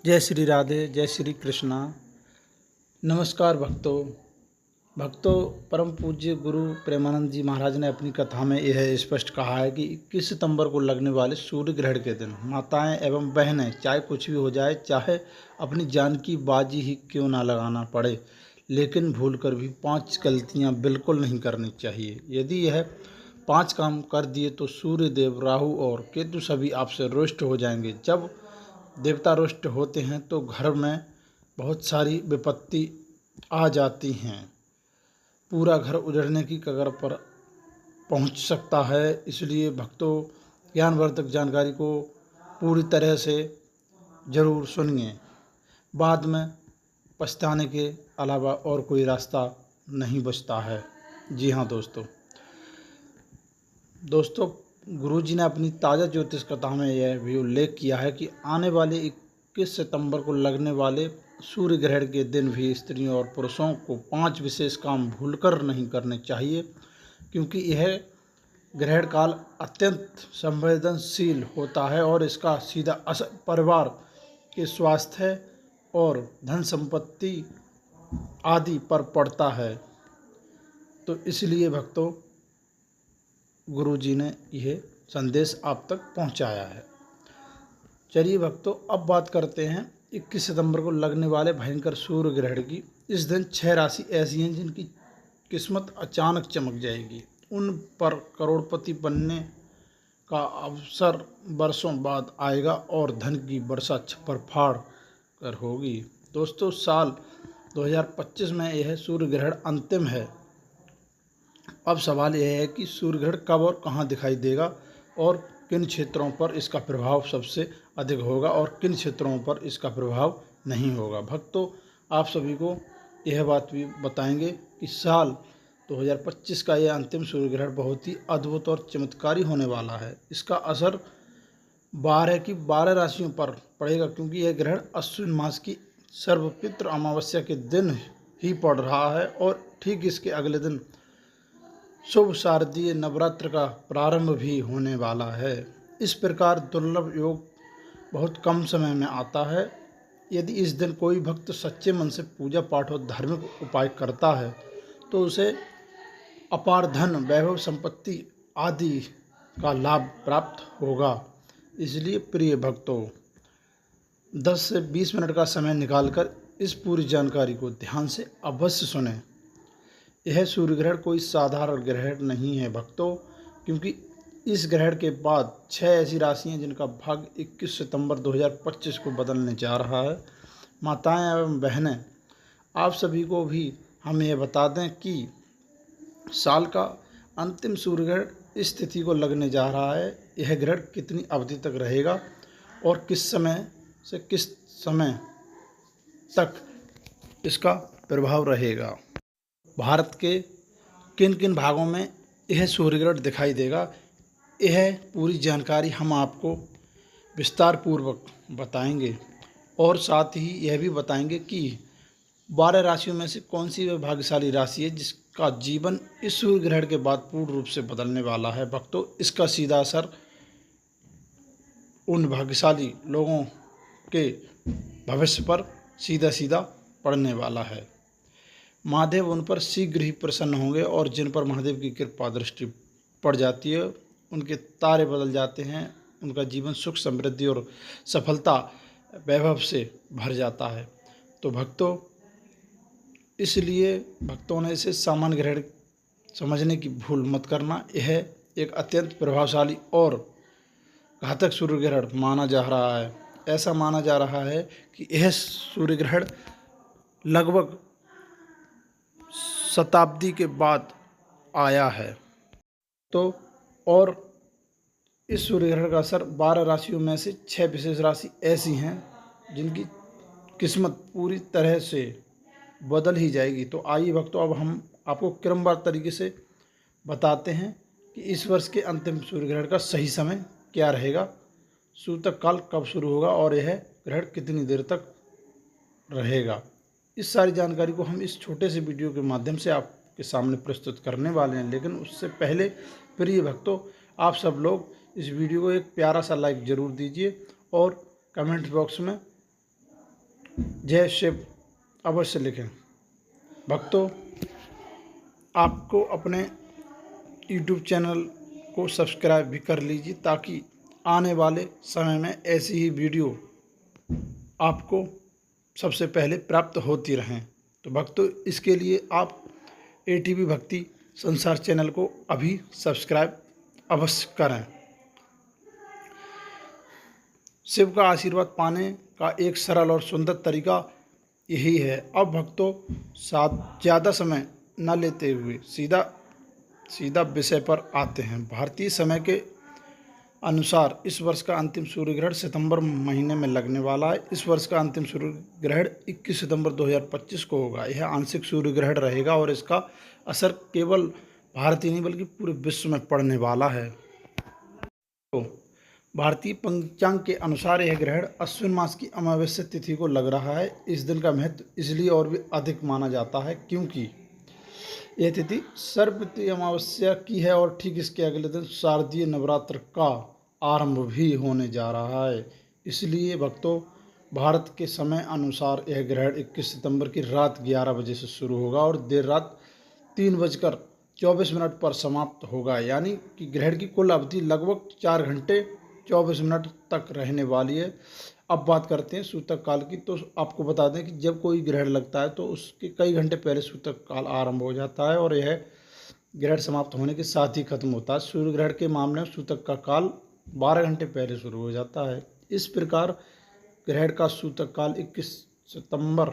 जय श्री राधे, जय श्री कृष्णा। नमस्कार भक्तों, परम पूज्य गुरु प्रेमानंद जी महाराज ने अपनी कथा में यह स्पष्ट कहा है कि 21 सितंबर को लगने वाले सूर्य ग्रहण के दिन माताएं एवं बहनें, चाहे कुछ भी हो जाए, चाहे अपनी जान की बाजी ही क्यों ना लगाना पड़े, लेकिन भूलकर भी 5 गलतियां बिल्कुल नहीं करनी चाहिए। यदि यह 5 काम कर दिए तो सूर्य देव, राहु और केतु सभी आपसे रुष्ट हो जाएंगे। जब देवता रुष्ट होते हैं तो घर में बहुत सारी विपत्ति आ जाती हैं, पूरा घर उजड़ने की कगार पर पहुंच सकता है। इसलिए भक्तों, ज्ञानवर्धक जानकारी को पूरी तरह से ज़रूर सुनिए, बाद में पछताने के अलावा और कोई रास्ता नहीं बचता है। जी हाँ दोस्तों, गुरुजी ने अपनी ताज़ा ज्योतिष कथा में यह भी उल्लेख किया है कि आने वाले 21 सितंबर को लगने वाले सूर्य ग्रहण के दिन भी स्त्रियों और पुरुषों को 5 विशेष काम भूलकर नहीं करने चाहिए, क्योंकि यह ग्रहण काल अत्यंत संवेदनशील होता है और इसका सीधा असर परिवार के स्वास्थ्य और धन संपत्ति आदि पर पड़ता है। तो इसलिए भक्तों, गुरुजी ने यह संदेश आप तक पहुंचाया है। चलिए भक्तों, अब बात करते हैं 21 सितंबर को लगने वाले भयंकर सूर्य ग्रहण की। इस दिन 6 राशि ऐसी हैं जिनकी किस्मत अचानक चमक जाएगी। उन पर करोड़पति बनने का अवसर वर्षों बाद आएगा और धन की वर्षा छप्पर फाड़ कर होगी। दोस्तों, साल 2025 में यह सूर्य ग्रहण अंतिम है। अब सवाल यह है कि सूर्य ग्रहण कब और कहाँ दिखाई देगा और किन क्षेत्रों पर इसका प्रभाव सबसे अधिक होगा और किन क्षेत्रों पर इसका प्रभाव नहीं होगा। भक्तों, आप सभी को यह बात भी बताएंगे कि साल 2025 का यह अंतिम सूर्य ग्रहण बहुत ही अद्भुत और चमत्कारी होने वाला है। इसका असर 12 राशियों पर पड़ेगा, क्योंकि यह ग्रहण अश्विन मास की सर्वपित्र अमावस्या के दिन ही पड़ रहा है और ठीक इसके अगले दिन शुभ शारदीय नवरात्र का प्रारंभ भी होने वाला है। इस प्रकार दुर्लभ योग बहुत कम समय में आता है। यदि इस दिन कोई भक्त सच्चे मन से पूजा पाठ और धार्मिक उपाय करता है तो उसे अपार धन, वैभव, संपत्ति आदि का लाभ प्राप्त होगा। इसलिए प्रिय भक्तों, 10 से 20 मिनट का समय निकालकर इस पूरी जानकारी को ध्यान से अवश्य सुनें। यह सूर्य ग्रहण कोई साधारण ग्रहण नहीं है भक्तों, क्योंकि इस ग्रहण के बाद 6 ऐसी राशियां जिनका भाग्य 21 सितंबर 2025 को बदलने जा रहा है। माताएं एवं बहनें, आप सभी को भी हम यह बता दें कि साल का अंतिम सूर्य ग्रहण इस तिथि को लगने जा रहा है। यह ग्रहण कितनी अवधि तक रहेगा और किस समय से किस समय तक इसका प्रभाव रहेगा, भारत के किन किन भागों में यह सूर्य ग्रहण दिखाई देगा, यह पूरी जानकारी हम आपको विस्तार पूर्वक बताएंगे। और साथ ही यह भी बताएंगे कि 12 राशियों में से कौन सी वह भाग्यशाली राशि है जिसका जीवन इस सूर्य ग्रहण के बाद पूर्ण रूप से बदलने वाला है। भक्तों, इसका सीधा असर उन भाग्यशाली लोगों के भविष्य पर सीधा पड़ने वाला है। महादेव उन पर शीघ्र ही प्रसन्न होंगे और जिन पर महादेव की कृपा दृष्टि पड़ जाती है उनके तारे बदल जाते हैं, उनका जीवन सुख, समृद्धि और सफलता, वैभव से भर जाता है। तो भक्तों, इसलिए भक्तों ने इसे सामान्य ग्रहण समझने की भूल मत करना। यह एक अत्यंत प्रभावशाली और घातक सूर्य ग्रहण माना जा रहा है। ऐसा माना जा रहा है कि यह सूर्य ग्रहण लगभग शताब्दी के बाद आया है। तो और इस सूर्य ग्रहण का असर 12 राशियों में से 6 विशेष राशि ऐसी हैं जिनकी किस्मत पूरी तरह से बदल ही जाएगी। तो आइए भक्तों, अब हम आपको क्रमबद्ध तरीके से बताते हैं कि इस वर्ष के अंतिम सूर्य ग्रहण का सही समय क्या रहेगा, सूतक काल कब शुरू होगा और यह ग्रहण कितनी देर तक रहेगा। इस सारी जानकारी को हम इस छोटे से वीडियो के माध्यम से आपके सामने प्रस्तुत करने वाले हैं। लेकिन उससे पहले प्रिय भक्तों, आप सब लोग इस वीडियो को एक प्यारा सा लाइक ज़रूर दीजिए और कमेंट बॉक्स में जय शिव अवश्य लिखें। भक्तों, आपको अपने YouTube चैनल को सब्सक्राइब भी कर लीजिए ताकि आने वाले समय में ऐसी ही वीडियो आपको सबसे पहले प्राप्त होती रहें। तो भक्तों, इसके लिए आप ATV भक्ति संसार चैनल को अभी सब्सक्राइब अवश्य करें। शिव का आशीर्वाद पाने का एक सरल और सुंदर तरीका यही है। अब भक्तों, ज़्यादा समय न लेते हुए सीधा विषय पर आते हैं। भारतीय समय के अनुसार इस वर्ष का अंतिम सूर्य ग्रहण सितंबर महीने में लगने वाला है। इस वर्ष का अंतिम सूर्य ग्रहण 21 सितंबर 2025 को होगा। यह आंशिक सूर्य ग्रहण रहेगा और इसका असर केवल भारत ही नहीं बल्कि पूरे विश्व में पड़ने वाला है। तो भारतीय पंचांग के अनुसार यह ग्रहण अश्विन मास की अमावस्या तिथि को लग रहा है। इस दिन का महत्व इसलिए और भी अधिक माना जाता है क्योंकि यह तिथि सर्वपितृ अमावस्या की है और ठीक इसके अगले दिन शारदीय नवरात्र का आरंभ भी होने जा रहा है। इसलिए भक्तों, भारत के समय अनुसार यह ग्रहण 21 सितंबर की रात 11 बजे से शुरू होगा और देर रात 3:24 पर समाप्त होगा। यानी कि ग्रहण की कुल अवधि लगभग 4 घंटे 24 मिनट तक रहने वाली है। अब बात करते हैं सूतक काल की। तो आपको बता दें कि जब कोई ग्रहण लगता है तो उसके कई घंटे पहले सूतक काल आरंभ हो जाता है और यह ग्रहण समाप्त होने के साथ ही खत्म होता है। सूर्य ग्रहण के मामले में सूतक का काल 12 घंटे पहले शुरू हो जाता है। इस प्रकार ग्रहण का सूतक काल 21 सितंबर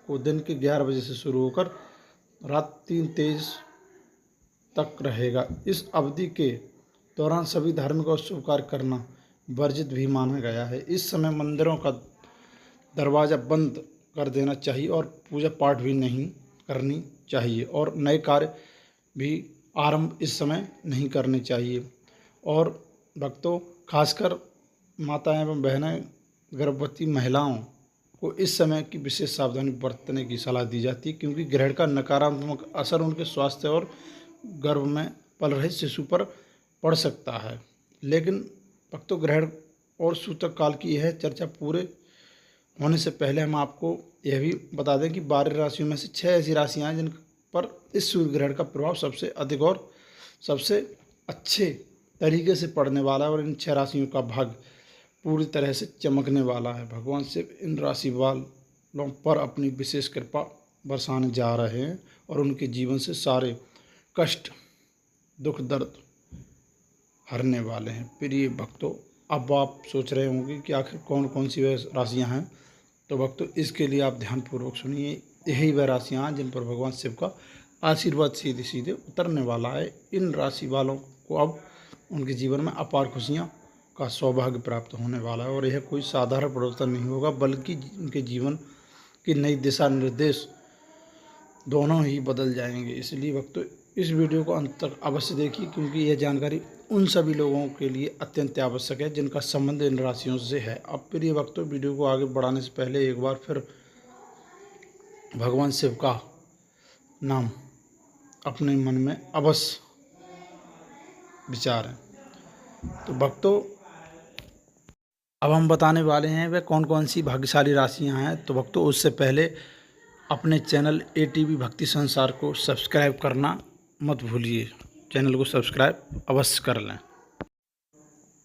को दिन के 11 बजे से शुरू होकर रात 3:23 तक रहेगा। इस अवधि के दौरान सभी धार्मिक और शुभ कार्य करना वर्जित भी माना गया है। इस समय मंदिरों का दरवाज़ा बंद कर देना चाहिए और पूजा पाठ भी नहीं करनी चाहिए और नए कार्य भी आरंभ इस समय नहीं करने चाहिए। और भक्तों, खासकर माताएं एवं बहनें गर्भवती महिलाओं को इस समय की विशेष सावधानी बरतने की सलाह दी जाती है क्योंकि ग्रहण का नकारात्मक असर उनके स्वास्थ्य और गर्भ में पल रहे शिशु पर पड़ सकता है। लेकिन भक्तों, ग्रहण और सूतक काल की यह चर्चा पूरे होने से पहले हम आपको यह भी बता दें कि 12 राशियों में से 6 ऐसी राशियां हैं जिन पर इस सूर्य ग्रहण का प्रभाव सबसे अधिक और सबसे अच्छे तरीके से पड़ने वाला है और इन 6 राशियों का भाग्य पूरी तरह से चमकने वाला है। भगवान शिव इन राशि वालों पर अपनी विशेष कृपा बरसाने जा रहे हैं और उनके जीवन से सारे कष्ट, दुख, दर्द हरने वाले हैं। प्रिय भक्तों, अब आप सोच रहे होंगे कि आखिर कौन कौन सी वह राशियाँ हैं। तो भक्तों, इसके लिए आप ध्यानपूर्वक सुनिए। यही वह राशियाँ हैं जिन पर भगवान शिव का आशीर्वाद सीधे सीधे उतरने वाला है। इन राशि वालों को अब उनके जीवन में अपार खुशियाँ का सौभाग्य प्राप्त होने वाला है और यह कोई साधारण परिवर्तन नहीं होगा बल्कि उनके जीवन की नई दिशा निर्देश दोनों ही बदल जाएंगे। इसलिए भक्तों, इस वीडियो को अंत तक अवश्य देखिए क्योंकि यह जानकारी उन सभी लोगों के लिए अत्यंत आवश्यक है जिनका संबंध इन राशियों से है। अब प्रिय भक्तों, वीडियो को आगे बढ़ाने से पहले एक बार फिर भगवान शिव का नाम अपने मन में अवश्य विचारें। तो भक्तों, अब हम बताने वाले हैं वह कौन कौन सी भाग्यशाली राशियां हैं। तो भक्तों, उससे पहले अपने चैनल ATV भक्ति संसार को सब्सक्राइब करना मत भूलिए। चैनल को सब्सक्राइब अवश्य कर लें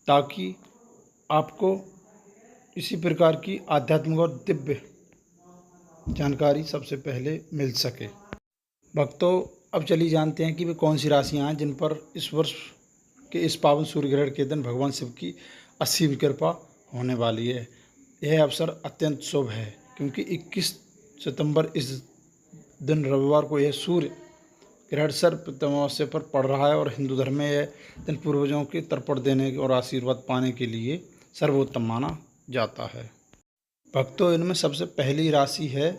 ताकि आपको इसी प्रकार की आध्यात्मिक और दिव्य जानकारी सबसे पहले मिल सके। भक्तों, अब चलिए जानते हैं कि वे कौन सी राशियां हैं जिन पर इस वर्ष के इस पावन सूर्य ग्रहण के दिन भगवान शिव की असीम कृपा होने वाली है। यह अवसर अत्यंत शुभ है क्योंकि 21 सितंबर इस दिन रविवार को यह सूर्य ग्रहण सर्वपितृ अमावस्या पर पड़ रहा है और हिंदू धर्म में यह दिन पूर्वजों के तर्पण देने और आशीर्वाद पाने के लिए सर्वोत्तम माना जाता है। भक्तों, इनमें सबसे पहली राशि है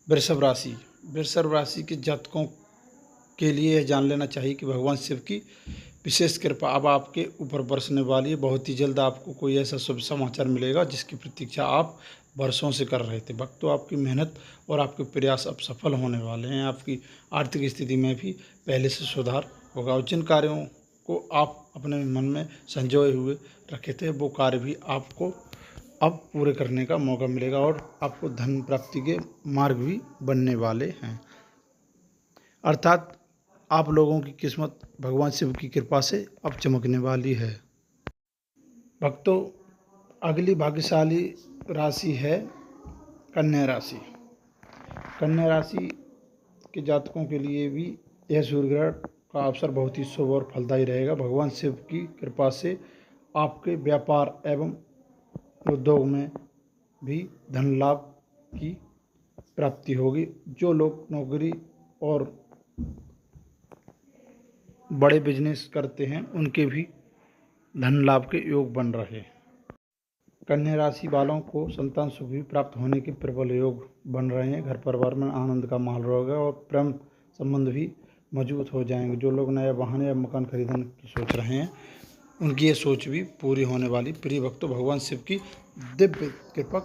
वृषभ राशि। वृषभ राशि के जातकों के लिए यह जान लेना चाहिए कि भगवान शिव की विशेष कृपा अब आपके ऊपर बरसने वाली है। बहुत ही जल्द आपको कोई ऐसा शुभ समाचार मिलेगा जिसकी प्रतीक्षा आप वर्षों से कर रहे थे। भक्तों, आपकी मेहनत और आपके प्रयास अब सफल होने वाले हैं। आपकी आर्थिक स्थिति में भी पहले से सुधार होगा और जिन कार्यों को आप अपने मन में संजोए हुए रखे थे वो कार्य भी आपको अब पूरे करने का मौका मिलेगा और आपको धन प्राप्ति के मार्ग भी बनने वाले हैं। अर्थात आप लोगों की किस्मत भगवान शिव की कृपा से अब चमकने वाली है। भक्तों, अगली भाग्यशाली राशि है कन्या राशि। कन्या राशि के जातकों के लिए भी यह सूर्य ग्रहण का अवसर बहुत ही शुभ और फलदायी रहेगा। भगवान शिव की कृपा से आपके व्यापार एवं उद्योग में भी धन लाभ की प्राप्ति होगी। जो लोग नौकरी और बड़े बिजनेस करते हैं उनके भी धन लाभ के योग बन रहे हैं। कन्या राशि वालों को संतान सुख भी प्राप्त होने के प्रबल योग बन रहे हैं। घर परिवार में आनंद का माहौल रहेगा और प्रेम संबंध भी मजबूत हो जाएंगे। जो लोग नया वाहन या मकान खरीदने की सोच रहे हैं उनकी ये सोच भी पूरी होने वाली। प्रिय भक्तों, भगवान शिव की दिव्य कृपा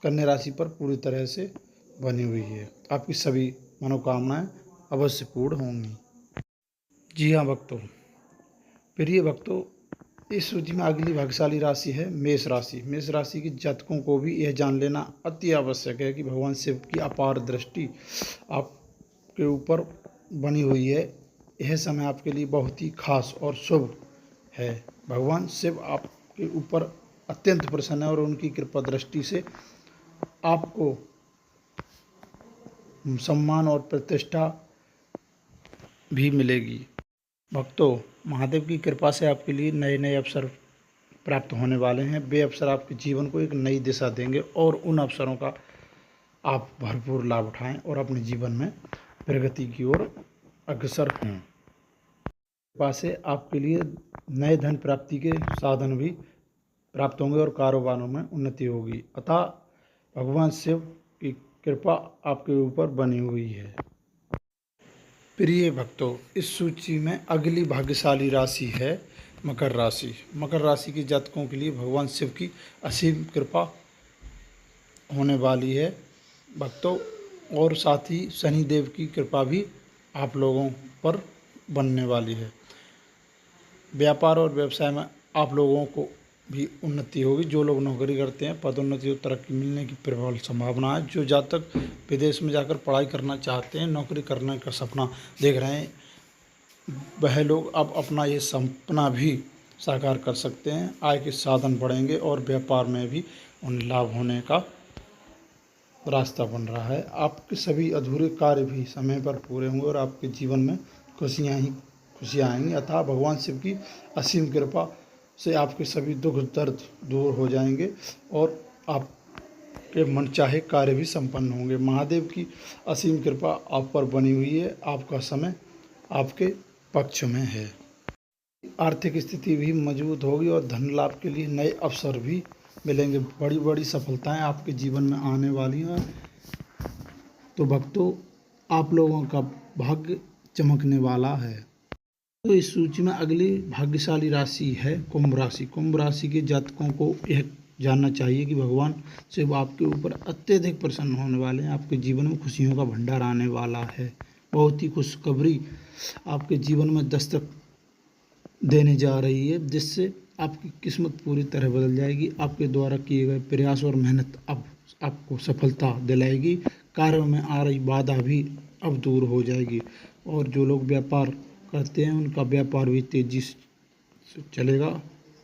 कन्या राशि पर पूरी तरह से बनी हुई है। आपकी सभी मनोकामनाएं अवश्य पूर्ण होंगी। जी हाँ भक्तों, प्रिय भक्तों, इस सूची में अगली भाग्यशाली राशि है मेष राशि। मेष राशि के जातकों को भी यह जान लेना अति आवश्यक है कि भगवान शिव की अपार दृष्टि आपके ऊपर बनी हुई है। यह समय आपके लिए बहुत ही खास और शुभ है। भगवान शिव आपके ऊपर अत्यंत प्रसन्न है और उनकी कृपा दृष्टि से आपको सम्मान और प्रतिष्ठा भी मिलेगी। भक्तों, महादेव की कृपा से आपके लिए नए नए अवसर प्राप्त होने वाले हैं। वे अवसर आपके जीवन को एक नई दिशा देंगे और उन अवसरों का आप भरपूर लाभ उठाएं और अपने जीवन में प्रगति की ओर अग्रसर हों। कृपा से आपके लिए नए धन प्राप्ति के साधन भी प्राप्त होंगे और कारोबारों में उन्नति होगी। अतः भगवान शिव की कृपा आपके ऊपर बनी हुई है। प्रिय भक्तों, इस सूची में अगली भाग्यशाली राशि है मकर राशि। मकर राशि के जातकों के लिए भगवान शिव की असीम कृपा होने वाली है भक्तों, और साथ ही शनि देव की कृपा भी आप लोगों पर बनने वाली है। व्यापार और व्यवसाय में आप लोगों को भी उन्नति होगी। जो लोग नौकरी करते हैं पदोन्नति और तरक्की मिलने की प्रबल संभावना है। जो जातक विदेश में जाकर पढ़ाई करना चाहते हैं, नौकरी करने का सपना देख रहे हैं, वह लोग अब अपना ये सपना भी साकार कर सकते हैं। आय के साधन बढ़ेंगे और व्यापार में भी उन लाभ होने का रास्ता बन रहा है। आपके सभी अधूरे कार्य भी समय पर पूरे होंगे और आपके जीवन में खुशियाँ ही खुशियाँ आएंगी। अतः भगवान शिव की असीम कृपा से आपके सभी दुख दर्द दूर हो जाएंगे और आपके मनचाहे कार्य भी संपन्न होंगे। महादेव की असीम कृपा आप पर बनी हुई है। आपका समय आपके पक्ष में है। आर्थिक स्थिति भी मजबूत होगी और धन लाभ के लिए नए अवसर भी मिलेंगे। बड़ी बड़ी सफलताएं आपके जीवन में आने वाली हैं। तो भक्तों, आप लोगों का भाग्य चमकने वाला है। तो इस सूची में अगली भाग्यशाली राशि है कुंभ राशि। कुंभ राशि के जातकों को यह जानना चाहिए कि भगवान शिव आपके ऊपर अत्यधिक प्रसन्न होने वाले हैं। आपके जीवन में खुशियों का भंडार आने वाला है। बहुत ही खुशखबरी आपके जीवन में दस्तक देने जा रही है, जिससे आपकी किस्मत पूरी तरह बदल जाएगी। आपके द्वारा किए गए प्रयास और मेहनत अब आपको सफलता दिलाएगी। कार्यों में आ रही बाधा भी अब दूर हो जाएगी और जो लोग व्यापार करते हैं उनका व्यापार भी तेजी से चलेगा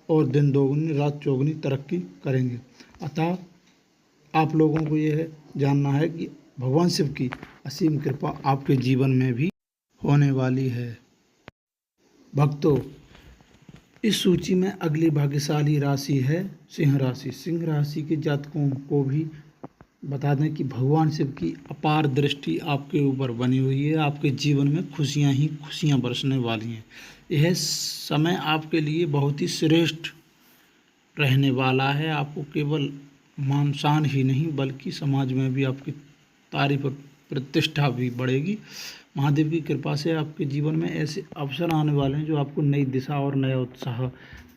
और दिन दोगुनी रात चौगुनी तरक्की करेंगे। अतः आप लोगों को यह जानना है कि भगवान शिव की असीम कृपा आपके जीवन में भी होने वाली है। भक्तों, इस सूची में अगली भाग्यशाली राशि है सिंह राशि। सिंह राशि के जातकों को भी बता दें कि भगवान शिव की अपार दृष्टि आपके ऊपर बनी हुई है। आपके जीवन में खुशियां ही खुशियां बरसने वाली हैं। यह समय आपके लिए बहुत ही श्रेष्ठ रहने वाला है। आपको केवल मान शान ही नहीं बल्कि समाज में भी आपकी तारीफ और प्रतिष्ठा भी बढ़ेगी। महादेव की कृपा से आपके जीवन में ऐसे अवसर आने वाले हैं जो आपको नई दिशा और नया उत्साह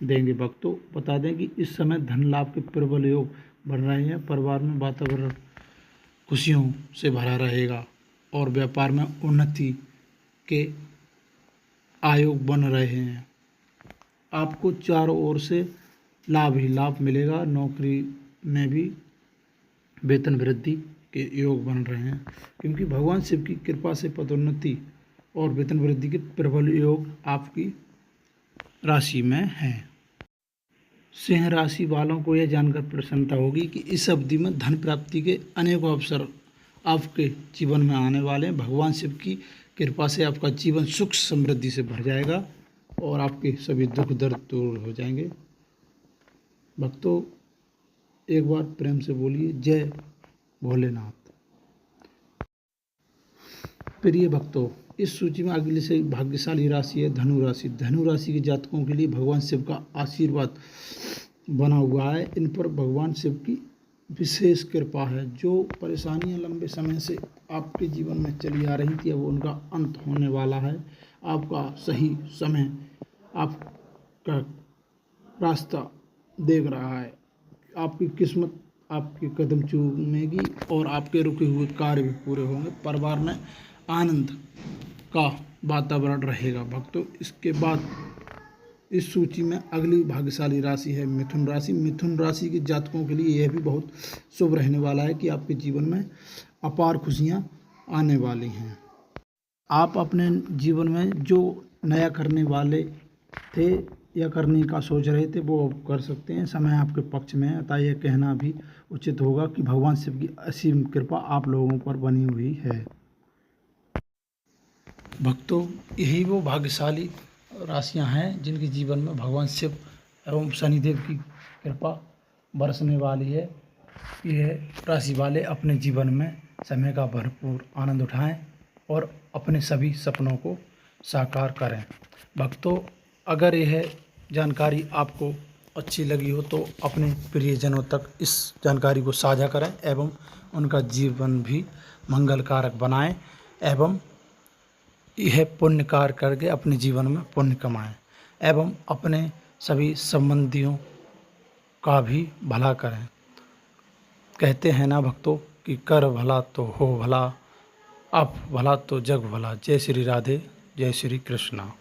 देंगे। भक्तों, बता दें कि इस समय धन लाभ के प्रबल योग बन रहे हैं। परिवार में वातावरण खुशियों से भरा रहेगा और व्यापार में उन्नति के आयोग बन रहे हैं। आपको चारों ओर से लाभ ही लाभ मिलेगा। नौकरी में भी वेतन वृद्धि के योग बन रहे हैं, क्योंकि भगवान शिव की कृपा से पदोन्नति और वेतन वृद्धि के प्रबल योग आपकी राशि में हैं। सिंह राशि वालों को यह जानकर प्रसन्नता होगी कि इस अवधि में धन प्राप्ति के अनेकों अवसर आपके जीवन में आने वाले हैं। भगवान शिव की कृपा से आपका जीवन सुख समृद्धि से भर जाएगा और आपके सभी दुख दर्द दूर हो जाएंगे। भक्तों, एक बार प्रेम से बोलिए जय भोलेनाथ। प्रिय भक्तों, इस सूची में अगली से भाग्यशाली राशि है धनु राशि। धनु राशि के जातकों के लिए भगवान शिव का आशीर्वाद बना हुआ है। इन पर भगवान शिव की विशेष कृपा है। जो परेशानियां लंबे समय से आपके जीवन में चली आ रही थी, अब उनका अंत होने वाला है। आपका सही समय आपका रास्ता देख रहा है। आपकी किस्मत आपके कदम चूमेगी और आपके रुके हुए कार्य भी पूरे होंगे। परिवार में आनंद का वातावरण रहेगा। भक्तों, इसके बाद इस सूची में अगली भाग्यशाली राशि है मिथुन राशि। मिथुन राशि के जातकों के लिए यह भी बहुत शुभ रहने वाला है कि आपके जीवन में अपार खुशियां आने वाली हैं। आप अपने जीवन में जो नया करने वाले थे या करने का सोच रहे थे वो अब कर सकते हैं। समय आपके पक्ष में है, अतः यह कहना भी उचित होगा कि भगवान शिव की असीम कृपा आप लोगों पर बनी हुई है। भक्तों, यही वो भाग्यशाली राशियां हैं जिनके जीवन में भगवान शिव एवं शनिदेव की कृपा बरसने वाली है। यह राशि वाले अपने जीवन में समय का भरपूर आनंद उठाएं और अपने सभी सपनों को साकार करें। भक्तों, अगर यह जानकारी आपको अच्छी लगी हो तो अपने प्रियजनों तक इस जानकारी को साझा करें एवं उनका जीवन भी मंगलकारक बनाएं एवं यह पुण्य कार्य करके अपने जीवन में पुण्य कमाएं एवं अपने सभी संबंधियों का भी भला करें। कहते हैं ना भक्तों कि कर भला तो हो भला, आप भला तो जग भला। जय श्री राधे, जय श्री कृष्णा।